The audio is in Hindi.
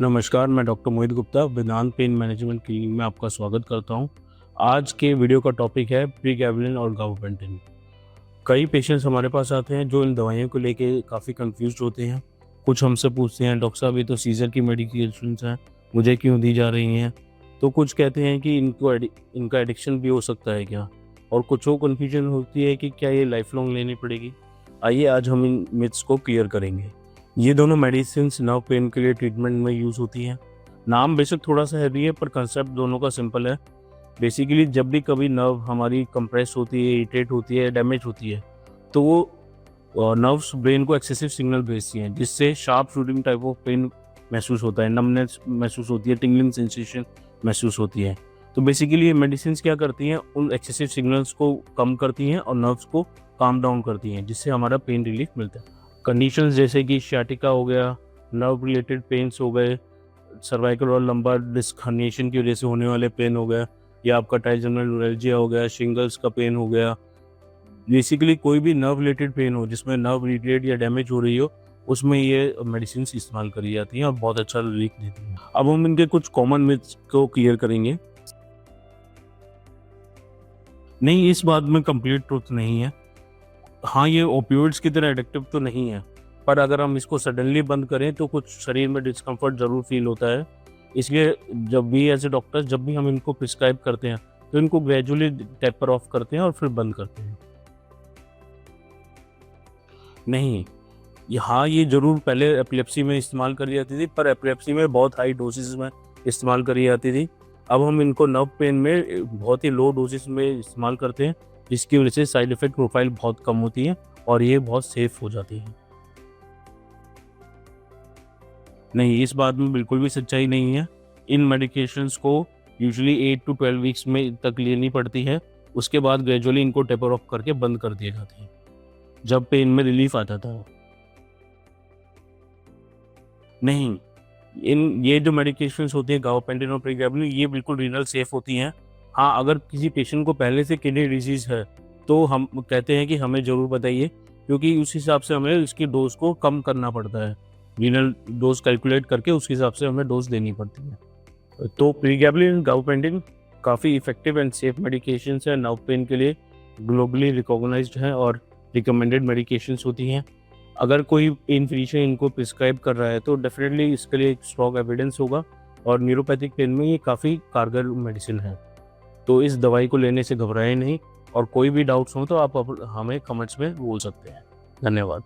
नमस्कार, मैं डॉक्टर मोहित गुप्ता वेदांत पेन मैनेजमेंट क्लिनिक में आपका स्वागत करता हूं। आज के वीडियो का टॉपिक है प्रीगैबलिन और गाबापेंटिन। कई पेशेंट्स हमारे पास आते हैं जो इन दवाइयों को लेके काफ़ी कंफ्यूज्ड होते हैं। कुछ हमसे पूछते हैं, डॉक्टर साहब ये तो सीज़र की मेडिकेशंस हैं, मुझे क्यों दी जा रही हैं? तो कुछ कहते हैं कि इनका एडिक्शन भी हो सकता है क्या? और कुछ और कन्फ्यूजन होती है कि क्या ये लाइफ लॉन्ग लेनी पड़ेगी? आइए आज हम इन मिथ्स को क्लियर करेंगे। ये दोनों मेडिसिन्स नर्व पेन के लिए ट्रीटमेंट में यूज़ होती हैं। नाम बेशक थोड़ा-सा हैवी है पर कंसेप्ट दोनों का सिंपल है। बेसिकली जब भी कभी नर्व हमारी कंप्रेस होती है, इरिटेट होती है, डैमेज होती है, तो वो नर्व्स ब्रेन को एक्सेसिव सिग्नल भेजती हैं, जिससे sharp shooting type of pain महसूस होता है, नमनेस महसूस होती है, टिंगलिंग सेंसेशन महसूस होती है। तो बेसिकली ये मेडिसिन्स क्या करती हैं, उन एक्सेसिव सिग्नल्स को कम करती हैं और नर्व्स को काम डाउन करती हैं, जिससे हमारा पेन रिलीफ मिलता है। कंडीशंस जैसे कि सियाटिका हो गया, नर्व रिलेटेड पेन्स हो गए, सर्वाइकल और लंबार डिस्क हर्निएशन की वजह से होने वाले पेन हो गया, या आपका ट्राइजेमिनल न्यूरैल्जिया हो गया, शिंगल्स का पेन हो गया। बेसिकली कोई भी नर्व रिलेटेड पेन हो जिसमें नर्व इरिटेट या डैमेज हो रही हो, उसमें ये मेडिसिन इस्तेमाल करी जाती हैं और बहुत अच्छा रिलीफ देती हैं। अब हम इनके कुछ कॉमन मिथ्स को क्लियर करेंगे। नहीं, इस बात में कंप्लीट ट्रुथ नहीं है। हाँ, ये ओपियोइड्स की तरह एडिक्टिव तो नहीं है, पर अगर हम इसको सडनली बंद करें तो कुछ शरीर में डिस्कम्फर्ट ज़रूर फील होता है। इसलिए जब भी एज़ ए डॉक्टर जब भी हम इनको प्रिस्क्राइब करते हैं, तो इनको ग्रेजुअली टेपर ऑफ करते हैं और फिर बंद करते हैं। नहीं, हाँ, ये ज़रूर पहले एपिलेप्सी में इस्तेमाल करी जाती थी, पर एपिलेप्सी में बहुत हाई डोसेज़ में इस्तेमाल करी जाती थी। अब हम इनको नर्व पेन में बहुत ही लो डोसेज़ में इस्तेमाल करते हैं, जिसकी वजह से साइड इफ़ेक्ट प्रोफ़ाइल बहुत कम होती है और ये बहुत सेफ़ हो जाती है। नहीं, इस बात में बिल्कुल भी सच्चाई नहीं है। इन मेडिकेशंस को यूजुअली 8 टू 12 वीक्स में तक लेनी पड़ती है। उसके बाद ग्रेजुअली इनको टेपर ऑफ करके बंद कर दिए जाते हैं, जब पेन में रिलीफ़ आता था। नहीं, इन ये जो मेडिकेशंस होती हैं गाबापेंटिन और प्रीगाबालिन, ये बिल्कुल रीनल सेफ़ होती हैं। हाँ, अगर किसी पेशेंट को पहले से किडनी डिसीज़ है, तो हम कहते हैं कि हमें ज़रूर बताइए, क्योंकि उस हिसाब से हमें इसकी डोज़ को कम करना पड़ता है। रीनल डोज़ कैलकुलेट करके उस हिसाब से हमें डोज़ देनी पड़ती है। तो प्रीगाबालिन, गाबापेंटिन काफ़ी इफ़ेक्टिव एंड सेफ मेडिकेशंस हैं नर्व पेन के लिए, ग्लोबली रिकॉग्नाइज्ड हैं और रिकमेंडेड मेडिकेशंस होती हैं। अगर कोई पेन फिजिशियन इनको प्रिस्क्राइब कर रहा है तो डेफिनेटली इसके लिए एक स्ट्रॉन्ग एविडेंस होगा, और न्यूरोपैथिक पेन में ये काफ़ी कारगर मेडिसिन है। तो इस दवाई को लेने से घबराएं नहीं, और कोई भी डाउट्स हो तो आप हमें कमेंट्स में बोल सकते हैं। धन्यवाद।